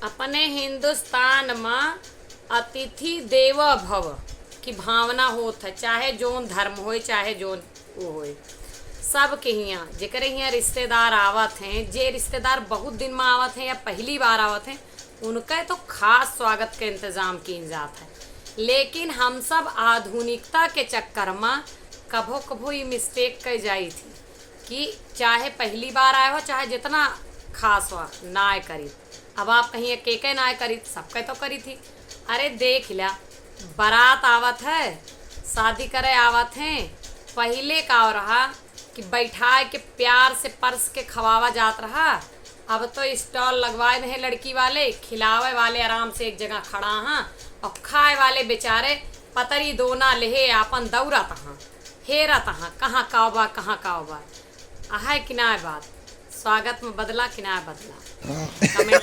अपने हिंदुस्तान में अतिथि देवो भव की भावना होत है, चाहे जोन धर्म होए चाहे जोन वो होए। सब के हियाँ जेकरे हियाँ रिश्तेदार आवत हैं, जे रिश्तेदार बहुत दिन में आवत हैं या पहली बार आवत हैं, उनका तो खास स्वागत के इंतजाम किन जात है। लेकिन हम सब आधुनिकता के चक्कर में कभो कभो ये मिस्टेक कर जाई थी कि चाहे पहली बार आए हो चाहे जितना खास हो ना आए करी। अब आप कहीं के ना आए करी, सबके तो करी थी। अरे देख लिया, बारात आवत है, शादी करे आवत हैं, पहले का हो रहा कि बैठाए के प्यार से परस के खवावा जात रहा। अब तो स्टॉल लगवाए नहीं लड़की वाले, खिलावे वाले आराम से एक जगह खड़ा हाँ, और खाए वाले बेचारे पतरी दोना लेहे आपन दौड़ा तहाँ हेरा तहाँ कहाँ काओबा कहाँ काओबा। आहे कि ना बात, स्वागत में बदला कि ना बदला, कमेंट